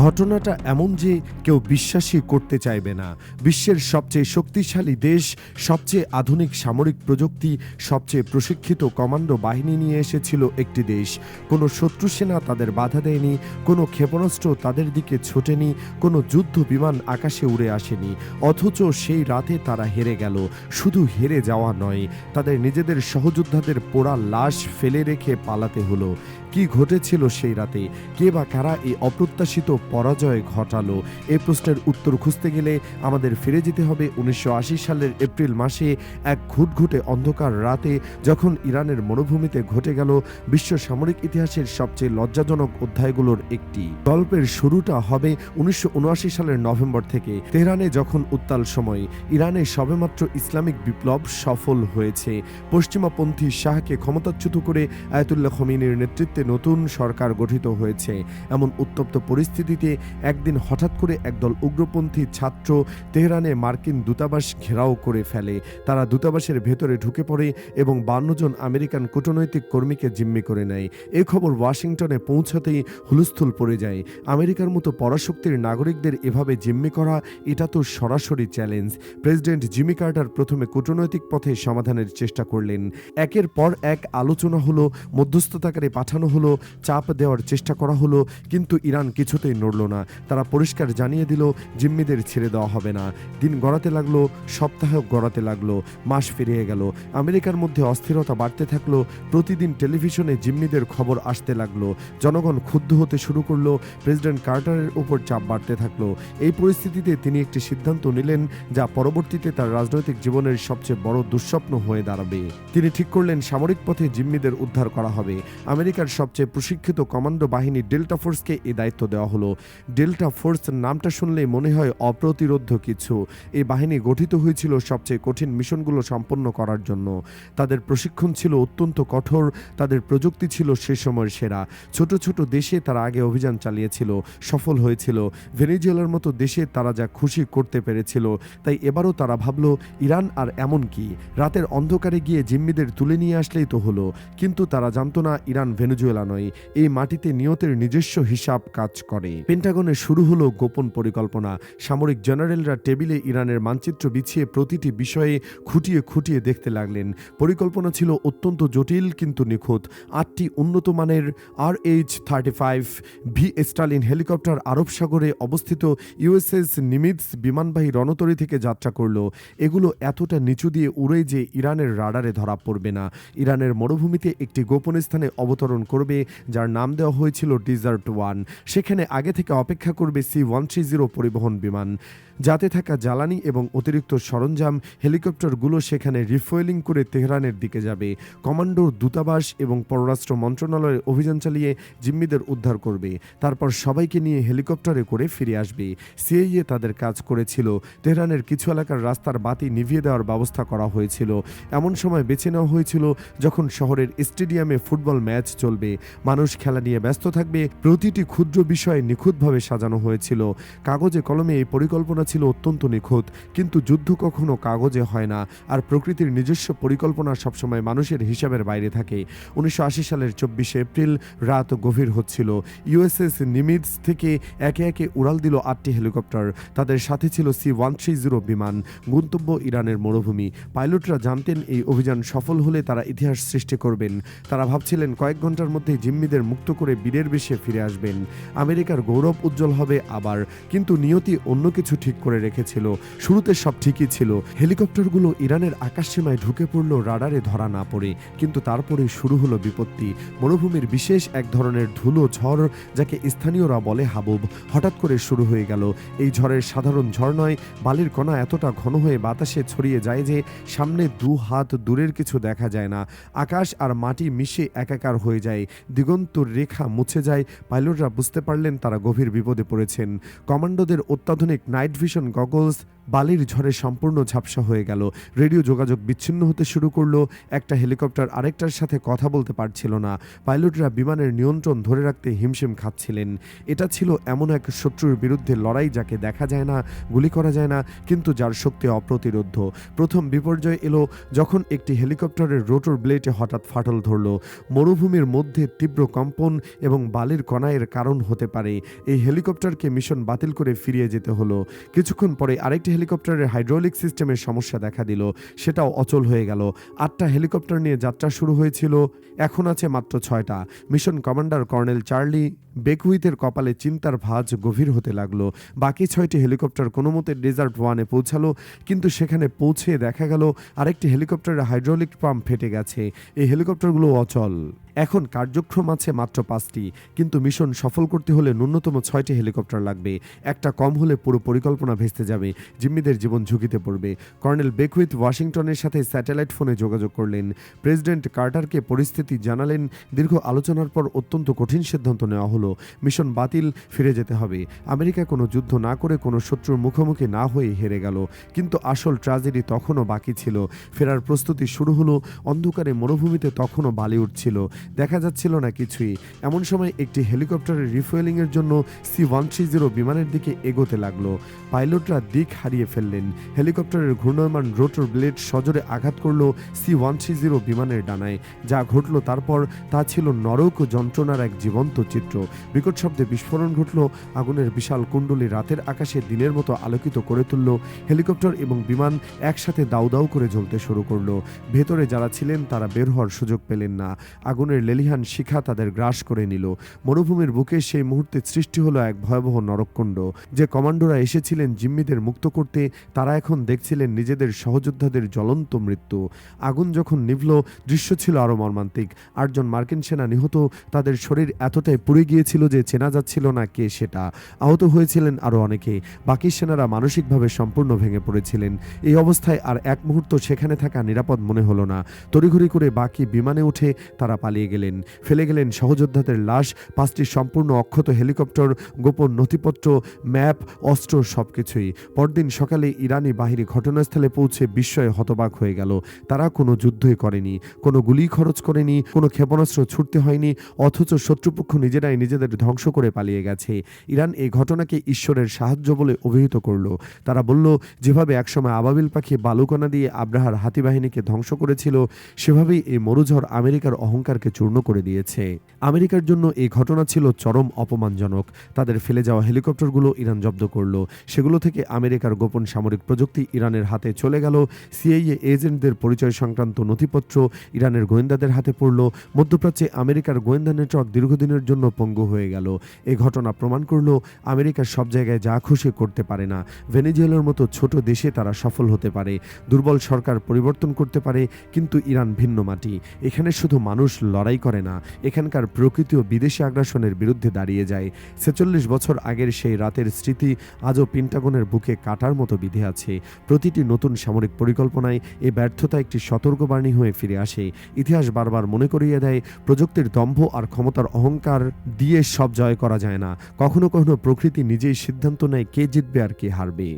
ঘটনাটা এমন যে কেউ বিশ্বাসই করতে চাইবে না। বিশ্বের সবচেয়ে শক্তিশালী দেশ, সবচেয়ে আধুনিক সামরিক প্রযুক্তি, সবচেয়ে প্রশিক্ষিত কমান্ডো বাহিনী নিয়ে এসেছিল একটি দেশ। কোনো শত্রু সেনা তাদের বাধা দেয়নি, কোনো ক্ষেপণাস্ত্র তাদের দিকে ছোটেনি, কোনো যুদ্ধ বিমান আকাশে উড়ে আসেনি। অথচ সেই রাতে তারা হেরে গেল। শুধু হেরে যাওয়া নয়, তাদের নিজেদের সহযোদ্ধাদের পোড়া লাশ ফেলে রেখে পালাতে হলো। কি ঘটেছিল সেই রাতে? কে বা কারা এই অপ্রত্যাশিত পরাজয় ঘটালো? এই প্রশ্নের উত্তর খুঁজতে গেলে আমাদের ফিরে যেতে হবে ১৯৮০ সালের এপ্রিল মাসে, এক ঘুটঘুটে অন্ধকার রাতে, যখন ইরানের মরুভূমিতে ঘটে গেল বিশ্ব সামরিক ইতিহাসের সবচেয়ে লজ্জাজনক অধ্যায়গুলোর একটি। গল্পের শুরুটা হবে ১৯৭৯ সালের নভেম্বর থেকে। তেহরানে যখন উত্তাল সময়, ইরানে সবেমাত্র ইসলামিক বিপ্লব সফল হয়েছে। পশ্চিমাপন্থী শাহকে ক্ষমতাচ্যুত করে আয়াতুল্লাহ খোমেনির নেতৃত্বে নতুন সরকার গঠিত হয়েছে। এমন উত্তপ্ত পরিস্থিতিতে একদিন হঠাৎ করে একদল উগ্রপন্থী ছাত্র তেহরানে মার্কিন দূতাবাস ঘেরাও করে ফেলে। তারা দূতাবাসের ভেতরে ঢুকে পড়ে এবং ৫২ জন আমেরিকান কূটনৈতিক কর্মীকে জিম্মি করে নেয়। এই খবর ওয়াশিংটনে পৌঁছাতেই হুলস্থুল পড়ে যায়। আমেরিকার মতো পরাশক্তির নাগরিকদের এভাবে জিম্মি করা, এটা তো সরাসরি চ্যালেঞ্জ। প্রেসিডেন্ট জিমি কার্টার প্রথমে কূটনৈতিক পথে সমাধানের চেষ্টা করলেন। একের পর এক আলোচনা হলো, মধ্যস্থতাকারী পাঠানো হলো, চাপ দেওয়ার চেষ্টা করা হলো, কিন্তু ইরান কিছুতেই নড়ল না। তারা পরিষ্কার জানিয়ে দিল, জিম্মিদের ছেড়ে দেওয়া হবে না। দিন গড়াতে লাগলো, সপ্তাহ গড়াতে লাগলো, মাস পেরিয়ে গেল। আমেরিকার মধ্যে অস্থিরতা বাড়তে থাকলো। প্রতিদিন টেলিভিশনে জিম্মিদের খবর আসতে লাগলো। জনগণ ক্ষুব্ধ হতে শুরু করলো। প্রেসিডেন্ট কার্টারের উপর চাপ বাড়তে থাকলো। এই পরিস্থিতিতে তিনি একটি সিদ্ধান্ত নিলেন, যা পরবর্তীতে তার রাজনৈতিক জীবনের সবচেয়ে বড় দুঃস্বপ্ন হয়ে দাঁড়াবে। তিনি ঠিক করলেন, সামরিক পথে জিম্মিদের উদ্ধার করা হবে। আমেরিকার সবচেয়ে প্রশিক্ষিত কমান্ডো বাহিনী ডেল্টা ফোর্সকে এই দায়িত্ব দেওয়া হলো। ডেল্টা ফোর্স নামটা শুনলে মনে হয় অপ্রতিরোধ্য কিছু। এই বাহিনী গঠিত হয়েছিল সবচেয়ে কঠিন মিশনগুলো সম্পন্ন করার জন্য। তাদের প্রশিক্ষণ ছিল অত্যন্ত কঠোর, তাদের প্রযুক্তি ছিল সে সময়ের সেরা। ছোট ছোট দেশে তারা আগে অভিযান চালিয়েছিল, সফল হয়েছিল। ভেনেজুয়েলার মতো দেশে তারা যা খুশি করতে পেরেছিল। তাই এবারও তারা ভাবল, ইরান আর এমন কি, রাতের অন্ধকারে গিয়ে জিম্মিদের তুলে নিয়ে আসলেই তো হলো। কিন্তু তারা জানতো না, ইরান ভেনেজুয়েলা নয়। এই মাটিতে নিয়তের নিজস্ব হিসাব কাজ করে। পেন্টাগনে শুরু হলো গোপন পরিকল্পনা। সামরিক জেনারেলরা টেবিলে ইরানের মানচিত্র বিছিয়ে প্রতিটি বিষয়ে খুঁটিয়ে খুঁটিয়ে দেখতে লাগলেন। পরিকল্পনা ছিল অত্যন্ত জটিল কিন্তু নিখুঁত। ৮টি উন্নত মানের RH-35 ভি স্টালিন হেলিকপ্টার আরব সাগরে অবস্থিত ইউএসএস নিমিৎজ বিমানবাহী রণতরী থেকে যাত্রা করল। এগুলো এতটা নিচু দিয়ে উড়ে যে ইরানের রাডারে ধরা পড়বে না। ইরানের মরুভূমিতে একটি গোপন স্থানে অবতরণ করবে, যার নাম দেওয়া হয়েছিল ডিজার্ট 1। সেখানে আগে থেকে অপেক্ষা করবে C-130 পরিবহন বিমান। যাতে থাকা জ্বালানি এবং অতিরিক্ত সরঞ্জাম, হেলিকপ্টারগুলো সেখানে রিফুয়েলিং করে তেহরানের দিকে যাবে। কমান্ডোর দূতাবাস এবং পররাষ্ট্র মন্ত্রণালয়ে অভিযান চালিয়ে জিম্মিদের উদ্ধার করবে। তারপর সবাইকে নিয়ে হেলিকপ্টারে করে ফিরে আসবে। সিআইএ তাদের কাজ করেছিল। তেহরানের কিছু এলাকার রাস্তার বাতি নিভিয়ে দেওয়ার ব্যবস্থা করা হয়েছিল। এমন সময় বেছে নেওয়া হয়েছিল যখন শহরের স্টেডিয়ামে ফুটবল ম্যাচ চলবে। মানুষ খেলা নিয়ে ব্যস্ত থাকবে। প্রতিটি ক্ষুদ্র বিষয় নিখুঁতভাবে সাজানো হয়েছিল। কাগজে কলমে এই পরিকল্পনা ছিল অত্যন্ত নিখুঁত, কিন্তু যুদ্ধ কখনো কাগজে হয় না। আর প্রকৃতির নিজস্ব পরিকল্পনা সবসময় মানুষের হিসাবের বাইরে থাকে। ১৯৮০ সালের ২৪শে এপ্রিল রাত গভীর হচ্ছিল। ইউএসএস নিমিৎজ থেকে একে একে উড়াল দিল ৮টি হেলিকপ্টার। তাদের সাথে ছিল C-130 বিমান। গন্তব্য ইরানের মরুভূমি। পাইলটরা জানতেন, এই অভিযান সফল হলে তারা ইতিহাস সৃষ্টি করবেন। তারা ভাবছিলেন, কয়েক ঘন্টার মধ্যে জিম্মিদের মুক্ত করে বীরের বেশে ফিরে আসবেন। আমেরিকার গৌরব উজ্জ্বল হবে আবার। কিন্তু নিয়তি অন্য কিছু ঠিক করে রেখেছিল। শুরুতে সব ঠিকই ছিল। হেলিকপ্টারগুলো ইরানের আকাশসীমায় ঢুকে পড়ল রাডারে ধরা না পড়ে। কিন্তু তারপরে শুরু হলো বিপত্তি। মরুভূমির বিশেষ এক ধরনের ধুলো ঝড়, যাকে স্থানীয়রা বলে হাবুব, হঠাৎ করে শুরু হয়ে গেল। এই ঝড়ের সাধারণ ঝড় নয়, বালির কণা এতটা ঘন হয়ে বাতাসে ছড়িয়ে যায় যে সামনে ২ হাত দূরের কিছু দেখা যায় না। আকাশ আর মাটি মিশে একাকার হয়ে যায়। দিগন্তর রেখা মুছে যায়। পাইলটরা বুঝতে পারলেন তারা গভীর বিপদে পড়েছেন। কমান্ডোদের অত্যাধুনিক নাইট ভিশন গগলস, বালির ঝড়ে সম্পূর্ণ ঝাপসা হয়ে গেল। রেডিও যোগাযোগ বিচ্ছিন্ন হতে শুরু করলো। একটা হেলিকপ্টার আরেকটার সাথে কথা বলতে পারছিল না। পাইলটরা বিমানের নিয়ন্ত্রণ ধরে রাখতে হিমশিম খাচ্ছিলেন। এটা ছিল এমন এক শত্রুর বিরুদ্ধে লড়াই যাকে দেখা যায় না, গুলি করা যায় না, কিন্তু যার শক্তি অপ্রতিরোধ্য। প্রথম বিপর্যয় এলো যখন একটি হেলিকপ্টারের রোটর ব্লেডে হঠাৎ ফাটল ধরল। মরুভূমির মধ্যে তীব্র কম্পন এবং বালির কণা এর কারণ হতে পারে। এই হেলিকপ্টারকে মিশন বাতিল করে ফিরিয়ে যেতে হলো। কিছুক্ষণ পরে আরেকটি হেলিকপ্টারের হাইড্রোলিক সিস্টেমের সমস্যা দেখা দিল, সেটাও অচল হয়ে গেল। 8টা হেলিকপ্টার নিয়ে যাত্রা শুরু হয়েছিল, এখন আছে মাত্র 6টা। মিশন কমান্ডার কর্নেল চার্লি বেকুইথের কপালে চিন্তার ভাঁজ গভীর হতে লাগলো। বাকি 6টি হেলিকপ্টার কোনোমতে ডেজার্ট 1-এ পৌঁছালো, কিন্তু সেখানে পৌঁছে দেখা গেল আরেকটি হেলিকপ্টারের হাইড্রোলিক পাম্প ফেটে গেছে। এই হেলিকপ্টারগুলো অচল। এখন কার্যক্রম আছে মাত্র 5টি, কিন্তু মিশন সফল করতে হলে ন্যূনতম 6টি হেলিকপ্টার লাগবে। একটা কম হলে পুরো পরিকল্পনা ভেস্তে যাবে, জিম্মিদের জীবন ঝুঁকিতে পড়বে। কর্নেল বেকুইথ ওয়াশিংটনের সাথে স্যাটেলাইট ফোনে যোগাযোগ করলেন। প্রেসিডেন্ট কার্টারকে পরিস্থিতি জানালেন। দীর্ঘ আলোচনার পর অত্যন্ত কঠিন সিদ্ধান্ত নেওয়া হলো, মিশন বাতিল, ফিরে যেতে হবে। আমেরিকা কোনো যুদ্ধ না করে কোনো শত্রুর মুখোমুখি না হয়ে হেরে গেল, কিন্তু আসল ট্র্যাজেডি তখনও বাকি ছিল। ফেরার প্রস্তুতি শুরু হলো। অন্ধকারে মরুভূমিতে তখনও বালি উঠছিল, দেখা যাচ্ছিল না কিছুই। এমন সময় একটি হেলিকপ্টারের রিফুয়েলিংয়ের জন্য C-130 বিমানের দিকে এগোতে লাগলো। পাইলটরা দিক হারিয়ে ফেললেন। হেলিকপ্টারের ঘূর্ণায়মান রোটর ব্লেড সজোরে আঘাত করলো C-130 বিমানের ডানায়। যা ঘটল তারপর তা ছিল নরক যন্ত্রণার এক জীবন্ত চিত্র। বিকট শব্দে বিস্ফোরণ ঘটল। আগুনের বিশাল কুণ্ডলী রাতের আকাশে দিনের মতো আলোকিত করে তুলল। হেলিকপ্টার এবং বিমান একসাথে দাউ দাউ করে জ্বলতে শুরু করলো। ভেতরে যারা ছিলেন তারা বের হওয়ার সুযোগ পেলেন না। আগুনের লেলিহান শিখা তাদের গ্রাস করে নিল। মরুভূমির বুকে সেই মুহূর্তে সৃষ্টি হলো এক ভয়াবহ নরককুণ্ড। যে কমান্ডোরা এসেছিলেন জিম্মিদের মুক্ত করতে, তারা এখন দেখছিলেন নিজেদের সহযোদ্ধাদের জ্বলন্ত মৃত্যু। আগুন যখন নিভল, দৃশ্য ছিল আরও মর্মান্তিক। 8 জন মার্কিন সেনা নিহত। তাদের শরীর এতটাই পুড়ে গিয়েছিল যে চেনা যাচ্ছিল না কে সেটা। আহত হয়েছিলেন আরও অনেকে। বাকি সেনারা মানসিকভাবে সম্পূর্ণ ভেঙে পড়েছিলেন। এই অবস্থায় আর এক মুহূর্ত সেখানে থাকা নিরাপদ মনে হলো না। তড়িঘড়ি করে বাকি বিমানে উঠে তারা পালিয়ে গেলেন। ফেলে গেলেন সহযোদ্ধাদের লাশ, 5টি সম্পূর্ণ অক্ষত হেলিকপ্টার, গোপন নথিপত্র, ম্যাপ, অস্ত্র, সবকিছুই। পরদিন সকালে ইরানি বাহিনী ঘটনাস্থলে পৌঁছে বিস্ময়ে হতবাক হয়ে গেল। তারা কোনো যুদ্ধই করেনি, কোনো গুলি খরচ করেনি, কোনো ক্ষেপণাস্ত্র ছুটতে হয়নি, অথচ শত্রুপক্ষ নিজেরাই নিজেদের ধ্বংস করে পালিয়ে গেছে। ইরান এই ঘটনাকে ঈশ্বরের সাহায্য বলে অভিহিত করল। তারা বলল, যেভাবে একসময় আবাবিল পাখি বালুকণা দিয়ে আব্রাহার হাতিবাহিনীকে ধ্বংস করেছিল, সেভাবেই এই মরুঝড় আমেরিকার অহংকারকে চূর্ণ করে দিয়েছে। আমেরিকার জন্য এই ঘটনা ছিল চরম অপমানজনক। তাদের ফেলে যাওয়া হেলিকপ্টারগুলো ইরান জব্দ করল। সেগুলো থেকে আমেরিকার গোপন সামরিক প্রযুক্তি ইরানের হাতে চলে গেল। CIA এজেন্টদের পরিচয় সংক্রান্ত নথিপত্র ইরানের গোয়েন্দাদের হাতে পড়ল। মধ্যপ্রাচ্যে আমেরিকার গোয়েন্দা নেটওয়ার্ক দীর্ঘদিনের জন্য পঙ্গু হয়ে গেল। এই ঘটনা প্রমাণ করল আমেরিকা সব জায়গায় যা খুশি করতে পারে না। ভেনেজুয়েলার মতো ছোট দেশে তারা সফল হতে পারে, দুর্বল সরকার পরিবর্তন করতে পারে, কিন্তু ইরান ভিন্ন মাটি। এখানে শুধু মানুষ লড়াই করে না, এখানকার প্রকৃতি ও বিদেশি আগ্রাসনের বিরুদ্ধে দাঁড়িয়ে যায়। 46 বছর আগের সেই রাতের স্মৃতি আজও পেন্টাগনের বুকে কাটার মতো বিধে আছে। প্রতিটি নতুন সামরিক পরিকল্পনায় এই ব্যর্থতা একটি সতর্কবাণী হয়ে ফিরে আসে। ইতিহাস বারবার মনে করিয়ে দেয়, প্রযুক্তির দম্ভ আর ক্ষমতার অহংকার দিয়ে সব জয় করা যায় না। কখনো কখনো প্রকৃতি নিজেই সিদ্ধান্ত নেয় কে জিতবে আর কে হারবে।